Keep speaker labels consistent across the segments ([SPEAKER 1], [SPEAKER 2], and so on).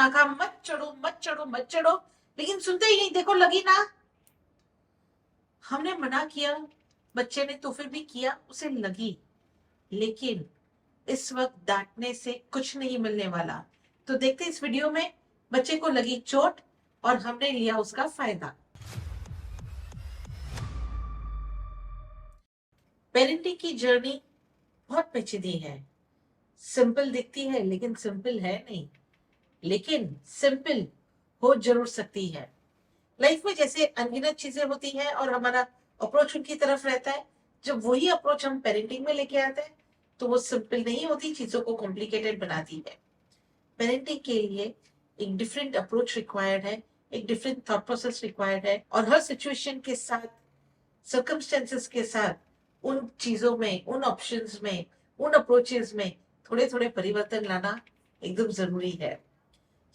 [SPEAKER 1] मना कहा मत चढ़ो मत चढ़ो मत चढ़ो, लेकिन सुनते ही नहीं। देखो लगी ना, हमने मना किया, बच्चे ने तो फिर भी किया, उसे लगी। लेकिन इस वक्त डांटने से कुछ नहीं मिलने वाला। तो देखते इस वीडियो में, बच्चे को लगी चोट और हमने लिया उसका फायदा। पेरेंटिंग की जर्नी बहुत पेचीदी है। सिंपल दिखती है लेकिन सिंपल है नहीं, लेकिन सिंपल हो जरूर सकती है। लाइफ में जैसे अनगिनत चीजें होती हैं और हमारा अप्रोच उनकी तरफ रहता है, जब वही अप्रोच हम पेरेंटिंग में लेके आते हैं तो वो सिंपल नहीं होती, चीजों को कॉम्प्लिकेटेड बनाती है। पेरेंटिंग के लिए एक डिफरेंट अप्रोच रिक्वायर्ड है, एक डिफरेंट थॉट प्रोसेस रिक्वायर्ड है, और हर सिचुएशन के साथ, सर्कमस्टेंसेस के साथ, उन चीजों में, उन ऑप्शंस में, उन अप्रोचेस में थोड़े थोड़े परिवर्तन लाना एकदम जरूरी है।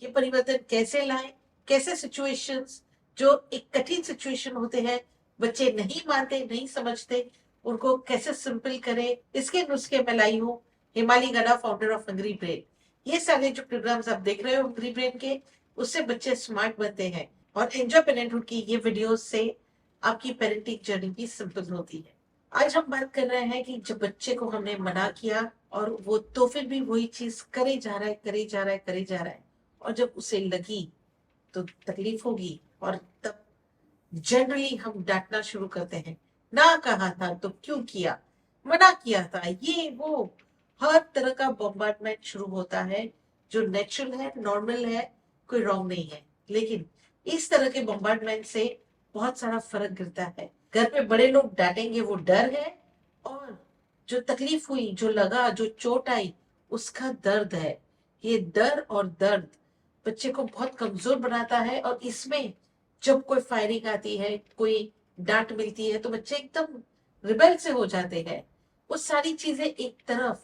[SPEAKER 1] ये परिवर्तन कैसे लाएं, कैसे सिचुएशंस, जो एक कठिन सिचुएशन होते हैं, बच्चे नहीं मानते, नहीं समझते, उनको कैसे सिंपल करें, इसके नुस्खे मैं लाई हूँ। हिमाली गड़ा, फाउंडर ऑफ हंग्री ब्रेन। ये सारे जो प्रोग्राम्स आप देख रहे हो हंग्री ब्रेन के, उससे बच्चे स्मार्ट बनते हैं, और एंजॉय पेरेंटहुड की ये वीडियोस से आपकी पेरेंटिंग जर्नी भी सिंपल होती है। आज हम बात कर रहे हैं कि जब बच्चे को हमने मना किया और वो तो फिर भी वही चीज करे जा रहा है, करे जा रहा है, करे जा रहा है, और जब उसे लगी तो तकलीफ होगी, और तब जनरली हम डांटना शुरू करते हैं। ना कहा था तो क्यों किया, मना किया था, ये वो, हर तरह का बॉम्बार्डमेंट शुरू होता है, जो नेचुरल है, नॉर्मल है, कोई रॉन्ग नहीं है। लेकिन इस तरह के बॉम्बार्डमेंट से बहुत सारा फर्क गिरता है। घर पे बड़े लोग डांटेंगे वो डर है, और जो तकलीफ हुई, जो लगा, जो चोट आई, उसका दर्द है। ये डर और दर्द बच्चे को बहुत कमजोर बनाता है, और इसमें जब कोई फायरिंग आती है, कोई डांट मिलती है, तो बच्चे एकदम रिबेल से हो जाते हैं। वो सारी चीजें एक तरफ,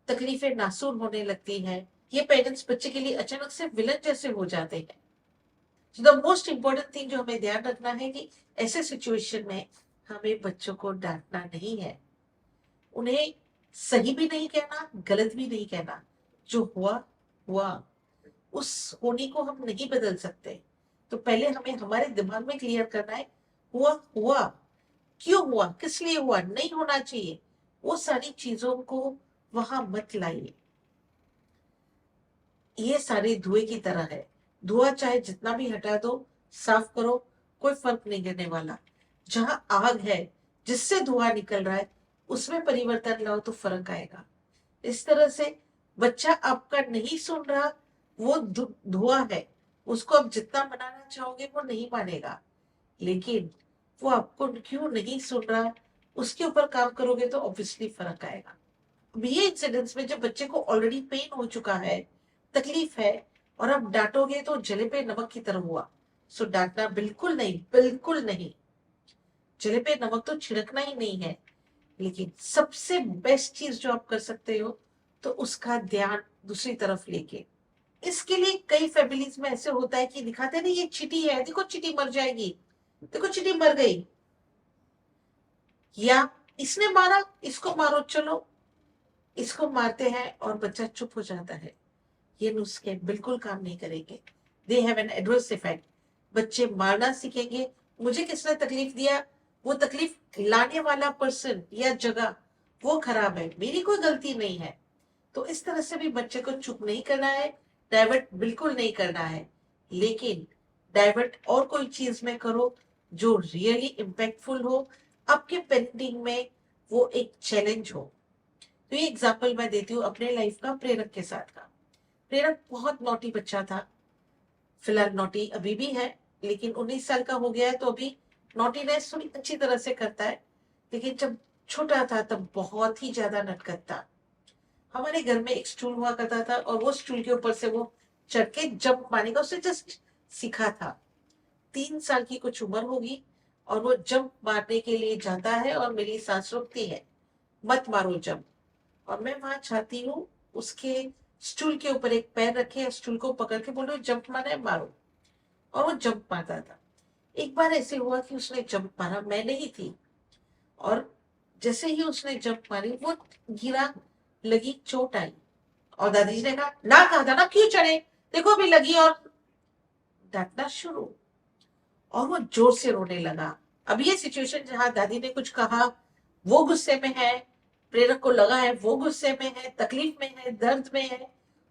[SPEAKER 1] तकलीफें नासूर होने लगती हैं। ये पेरेंट्स बच्चे के लिए अचानक से विलन जैसे हो जाते हैं। तो द मोस्ट इंपॉर्टेंट थिंग जो हमें ध्यान रखना है कि ऐसे सिचुएशन में हमें बच्चों को डांटना नहीं है। उन्हें सही भी नहीं कहना, गलत भी नहीं कहना। जो हुआ हुआ, उस होने को हम नहीं बदल सकते। तो पहले हमें हमारे दिमाग में क्लियर करना है, हुआ हुआ, क्यों हुआ, किस लिए हुआ, नहीं होना चाहिए। वो सारी चीजों को वहां मत लाइए। ये सारे धुएं की तरह है। धुआं चाहे जितना भी हटा दो, साफ करो, कोई फर्क नहीं गिरने वाला। जहां आग है, जिससे धुआं निकल रहा है, उसमें परिवर्तन लाओ तो फर्क आएगा। इस तरह से बच्चा आपका नहीं सुन रहा, वो धुआं है, उसको आप जितना मनाना चाहोगे वो नहीं मानेगा। लेकिन वो आपको क्यों नहीं सुन रहा, उसके ऊपर काम करोगे तो ऑब्वियसली फर्क आएगा। अब ये इंसिडेंट्स में जब बच्चे को ऑलरेडी पेन हो चुका है, तकलीफ है, और अब डांटोगे तो जले पे नमक की तरह हुआ। सो डांटना बिल्कुल नहीं, बिल्कुल नहीं। जले पे नमक तो छिड़कना ही नहीं है। लेकिन सबसे बेस्ट चीज जो आप कर सकते हो, तो उसका ध्यान दूसरी तरफ लेके। इसके लिए कई फैमिलीज में ऐसे होता है कि दिखाते नहीं, ये चींटी है, देखो चींटी मर जाएगी, देखो चींटी मर गई, या इसने मारा, इसको मारो, चलो इसको मारते हैं, और बच्चा चुप हो जाता है। ये नुस्खे बिल्कुल काम नहीं करेंगे। They have an adverse effect. बच्चे मारना सीखेंगे, मुझे किसने तकलीफ दिया, वो तकलीफ लाने वाला पर्सन या जगह वो खराब है, मेरी कोई गलती नहीं है। तो इस तरह से भी बच्चे को चुप नहीं करना है, डाइवर्ट बिल्कुल नहीं करना है। लेकिन डाइवर्ट और कोई चीज में करो जो रियली इम्पैक्टफुल हो, आपके पेरेंटिंग में वो एक चैलेंज हो। तो ये एग्जाम्पल मैं देती हूँ अपने लाइफ का, प्रेरक के साथ का। प्रेरक बहुत नॉटी बच्चा था। फिलहाल नॉटी अभी भी है, लेकिन 19 साल का हो गया है, तो अभी नॉटीनेस थोड़ी अच्छी तरह से करता है। लेकिन जब छोटा था तब बहुत ही ज्यादा नटखट था। हमारे घर में एक स्टूल हुआ करता था, और वो स्टूल के ऊपर से वो चढ़ के जंप मारने का उसे जस्ट सीखा था। 3 साल की कुछ उम्र होगी, और वो जंप मारने के लिए जाता है, और मेरी सास रोकती है, मत मारो जंप। और मैं वहां चाहती हूँ उसके स्टूल के ऊपर एक पैर रखे, स्टूल को पकड़ के बोलो जंप मारा है, मारो। और वो जंप मारता था। एक बार ऐसे हुआ कि उसने जंप मारा, मैं नहीं थी, और जैसे ही उसने जंप मारी वो गिरा, लगी चोट आई, और दादी जी ने कहा, ना कहा था ना क्यों चढ़े, देखो अभी लगी और डांटना शुरू, और वो जोर से रोने लगा। अब ये सिचुएशन जहां दादी ने कुछ कहा, वो गुस्से में है, प्रेरक को लगा है वो गुस्से में है, तकलीफ में है, दर्द में है,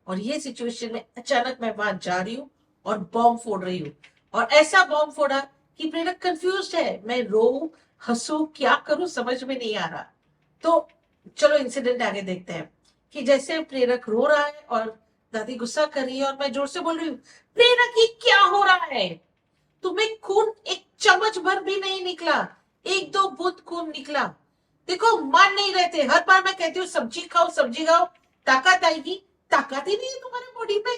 [SPEAKER 1] और ये सिचुएशन में अचानक मैं वहां जा रही हूँ और बॉम्ब फोड़ रही हूँ, और ऐसा बॉम्ब फोड़ा कि प्रेरक कंफ्यूज है, मैं रो हंसू क्या करूं समझ में नहीं आ रहा। तो चलो इंसिडेंट आगे देखते हैं कि जैसे प्रेरक रो रहा है और दादी गुस्सा कर रही है और मैं जोर से बोल रही हूँ, प्रेरक ये क्या हो रहा है, तुम्हें खून एक चम्मच भर भी नहीं निकला, एक दो बूंद खून निकला। देखो मान नहीं रहते, हर बार मैं कहती हूँ सब्जी खाओ सब्जी खाओ, ताकत आएगी, ताकत ही नहीं है तुम्हारे बॉडी में,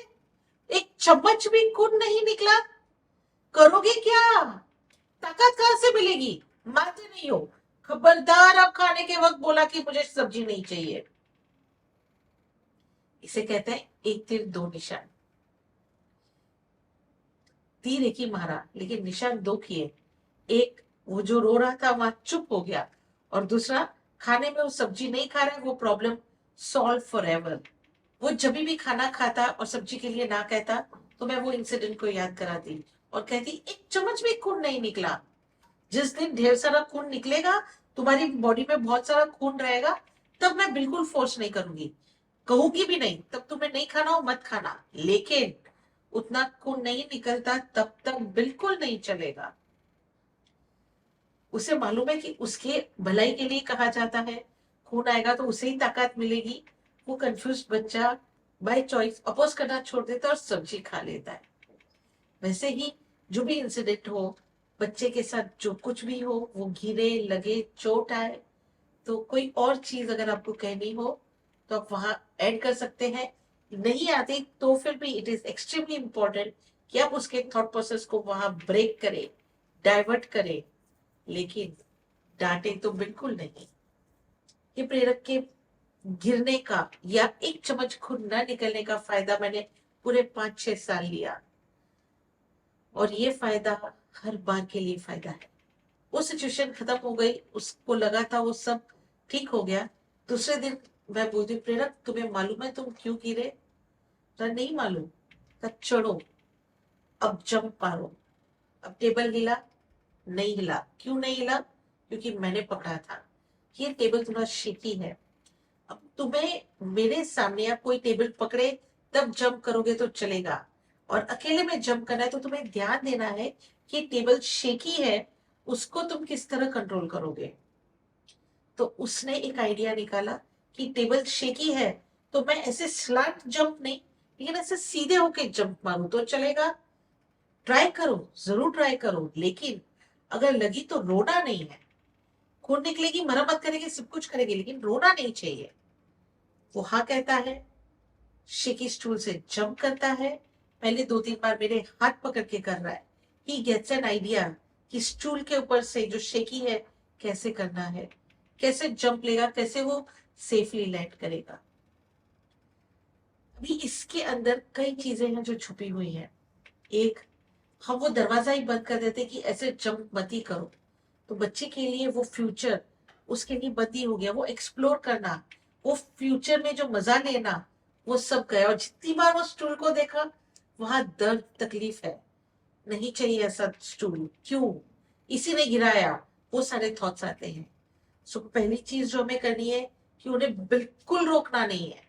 [SPEAKER 1] एक चम्मच भी खून नहीं निकला, करोगे क्या, ताकत कहां से मिलेगी, मानते नहीं हो, खबरदार अब खाने के वक्त बोला कि मुझे सब्जी नहीं चाहिए। इसे कहते हैं एक तीर दो निशान। तीर एक ही मारा लेकिन निशान दो किए, एक वो जो रो रहा था वहां चुप हो गया, और दूसरा खाने में वो सब्जी नहीं खा रहा है, वो प्रॉब्लम सॉल्व फॉर एवर। वो जब भी खाना खाता और सब्जी के लिए ना कहता तो मैं वो इंसिडेंट को याद कराती और कहती एक चम्मच भी खून नहीं निकला। जिस दिन ढेर सारा खून निकलेगा, तुम्हारी बॉडी में बहुत सारा खून रहेगा, तब मैं बिल्कुल फोर्स नहीं करूंगी, कहूंगी भी नहीं तब तुम्हें नहीं खाना हो मत खाना, लेकिन उतना खून नहीं निकलता तब तक बिल्कुल नहीं चलेगा। उसे मालूम है कि उसके भलाई के लिए कहा जाता है, खून आएगा तो उसे ही ताकत मिलेगी। वो कंफ्यूज बच्चा बाय चॉइस अपोज करना छोड़ देता है और सब्जी खा लेता है। वैसे ही जो भी इंसिडेंट हो, बच्चे के साथ जो कुछ भी हो, वो गिरे लगे चोट आए, तो कोई और चीज अगर आपको कहनी हो तो आप वहां ऐड कर सकते हैं। नहीं आती तो फिर भी इट इज एक्सट्रीमली इंपॉर्टेंट कि आप उसके थॉट प्रोसेस को वहां ब्रेक करें, डाइवर्ट करें, लेकिन डांटे तो बिल्कुल नहीं। ये प्रेरक के गिरने का या एक चम्मच खून न निकलने का फायदा मैंने पूरे 5-6 साल लिया, और ये फायदा हर बार के लिए फायदा है। वो सिचुएशन खत्म हो गई, उसको लगा था वो सब ठीक हो गया। दूसरे दिन मैं बोलती प्रेरक तुम्हें मालूम है तुम क्यों गिरे, तो नहीं मालूम, तब चढ़ो, अब जंप मारो। अब टेबल हिला, नहीं हिला, क्यों नहीं हिला, क्योंकि मैंने पकड़ा था। ये टेबल थोड़ा शेकी है, अब तुम्हें मेरे सामने या कोई टेबल पकड़े तब जंप करोगे तो चलेगा, और अकेले में जंप करना है तो तुम्हें ध्यान देना है कि टेबल शेकी है, उसको तुम किस तरह कंट्रोल करोगे। तो उसने एक आइडिया निकाला कि टेबल शेकी है तो मैं ऐसे स्लैंट जंप नहीं, लेकिन ऐसे सीधे होके जंप मारूं तो चलेगा। ट्राई करो, जरूर ट्राई करो, लेकिन अगर लगी तो रोना नहीं है। खून निकलेगी, मरम्मत करेगी, सब कुछ करेगी, लेकिन रोना नहीं चाहिए। वो हाँ कहता है, शेकी स्टूल से जंप करता है, पहले 2-3 बार मेरे हाथ पकड़ के कर रहा है। ही गेट्स एन आइडिया कि स्टूल के ऊपर से जो शेकी है कैसे करना है, कैसे जंप लेगा, कैसे वो सेफली लैंड करेगा। अभी इसके अंदर कई चीजें हैं जो छुपी हुई हैं। एक, हम वो दरवाजा ही बंद कर देते कि ऐसे जंप मत ही करो, तो बच्चे के लिए वो फ्यूचर उसके लिए बंद ही हो गया। वो एक्सप्लोर करना, वो फ्यूचर में जो मजा लेना, वो सब गया। और जितनी बार वो स्टूल को देखा वहां दर्द तकलीफ है, नहीं चाहिए ऐसा स्टूल, क्यों, इसी ने गिराया, वो सारे थॉट्स आते हैं। सो पहली चीज जो हमें करनी है कि उन्हें बिल्कुल रोकना नहीं है।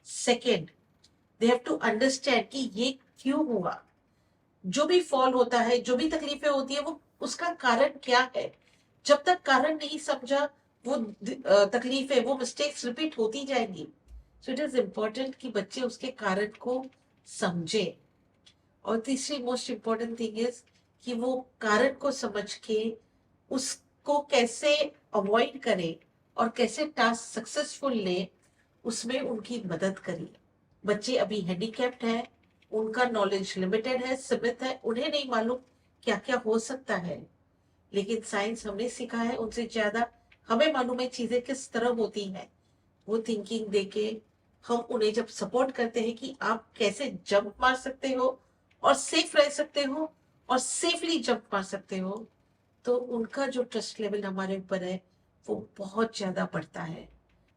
[SPEAKER 1] Second, they have to understand कि ये क्यों हुआ। जो भी फॉल होता है, जो भी तकलीफें होती है, वो उसका कारण क्या है। जब तक कारण नहीं समझा, वो तकलीफें, वो मिस्टेक्स रिपीट होती जाएंगी। सो इट इज इम्पोर्टेंट कि बच्चे उसके कारण को समझे। और तीसरी मोस्ट इम्पोर्टेंट थिंग इज कि वो कारण को समझ के उसको कैसे अवॉइड करे और कैसे टास्क सक्सेसफुल ले, उसमें उनकी मदद करिए। बच्चे अभी हैंडीकैप्ड है, उनका नॉलेज लिमिटेड है, सीमित है, उन्हें नहीं मालूम क्या क्या हो सकता है, लेकिन साइंस हमने सीखा है उनसे ज्यादा, हमें मालूम है चीजें किस तरह होती हैं। वो थिंकिंग देके हम उन्हें जब सपोर्ट करते हैं कि आप कैसे जंप मार सकते हो और सेफ रह सकते हो और सेफली जंप मार सकते हो, तो उनका जो ट्रस्ट लेवल हमारे ऊपर है वो बहुत ज्यादा बढ़ता है।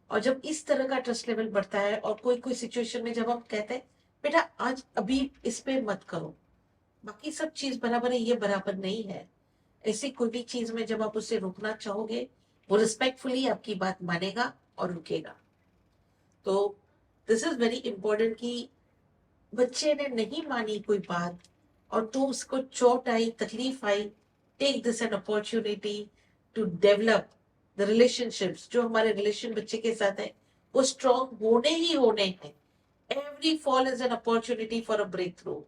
[SPEAKER 1] और जब इस तरह का ट्रस्ट लेवल बढ़ता है और कोई कोई सिचुएशन में जब हम कहते हैं बेटा आज अभी इस पे मत करो, बाकी सब चीज बराबर है, ये बराबर नहीं है। ऐसी कोई भी चीज में जब आप उसे रोकना चाहोगे, वो रिस्पेक्टफुली आपकी बात मानेगा और रुकेगा। तो दिस इज वेरी इंपॉर्टेंट कि बच्चे ने नहीं मानी कोई बात और तो उसको चोट आई, तकलीफ आई, take this an opportunity to develop the relationships. जो हमारे रिलेशन बच्चे के साथ है वो स्ट्रॉन्ग होने ही होने हैं। Every fall is an opportunity for a breakthrough.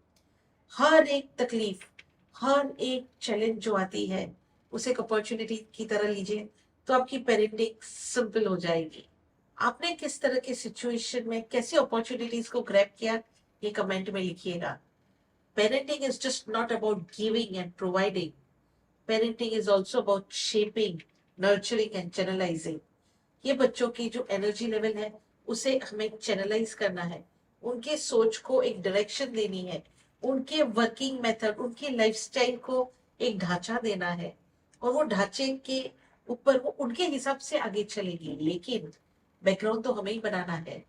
[SPEAKER 1] हर एक तकलीफ, हर एक चैलेंज जो आती है उसे एक अपॉर्चुनिटी की तरह लीजिए, तो आपकी पेरेंटिंग सिंपल हो जाएगी। आपने किस तरह के सिचुएशन में कैसे अपॉर्चुनिटीज को ग्रैब किया, ये कमेंट में लिखिएगा। Parenting is just not about giving and providing, parenting is also about shaping, nurturing and channelising. ये बच्चों की जो एनर्जी लेवल है उसे हमें चैनलाइज करना है, उनके सोच को एक डायरेक्शन देनी है, उनके वर्किंग मेथड, उनकी लाइफस्टाइल को एक ढांचा देना है, और वो ढांचे के ऊपर वो उनके हिसाब से आगे चलेगी, लेकिन बैकग्राउंड तो हमें ही बनाना है।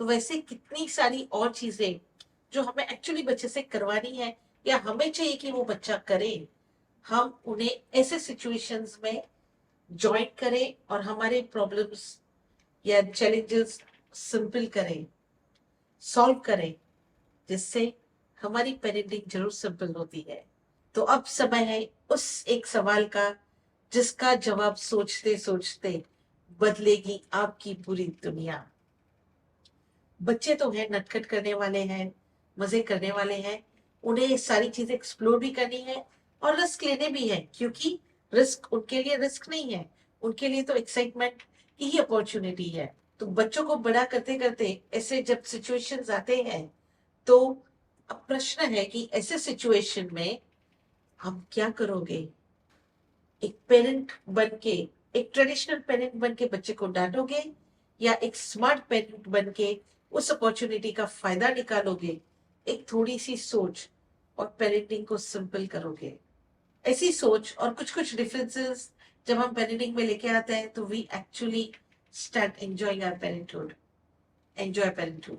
[SPEAKER 1] तो वैसे कितनी सारी और चीजें जो हमें एक्चुअली बच्चे से करवानी है या हमें चाहिए कि वो बच्चा करे, हम उन्हें ऐसे सिचुएशंस में ज्वाइन करें और हमारे प्रॉब्लम्स या चैलेंजेस सिंपल करें, सॉल्व करें, जिससे हमारी पेरेंटिंग जरूर सिंपल होती है। तो अब समय है उस एक सवाल का जिसका जवाब सोचते सोचते बदलेगी आपकी पूरी दुनिया। बच्चे तो हैं, नटखट करने वाले हैं, मजे करने वाले हैं, उन्हें सारी चीजें एक्सप्लोर भी करनी है और रिस्क लेने भी है, क्योंकि रिस्क उनके लिए रिस्क नहीं है, उनके लिए तो एक्साइटमेंट की ही अपॉर्चुनिटी है। तो बच्चों को बड़ा करते करते ऐसे जब सिचुएशंस आते हैं, तो अब प्रश्न है कि ऐसे सिचुएशन में हम क्या करोगे। एक पेरेंट बन के, एक ट्रेडिशनल पेरेंट बन के बच्चे को डांटोगे, या एक स्मार्ट पेरेंट बन के उस अपॉर्चुनिटी का फायदा निकालोगे, एक थोड़ी सी सोच और पेरेंटिंग को सिंपल करोगे। ऐसी सोच और कुछ कुछ डिफरेंसेस जब हम पेरेंटिंग में लेके आते हैं, तो we actually start enjoying our parenthood. Enjoy parenthood.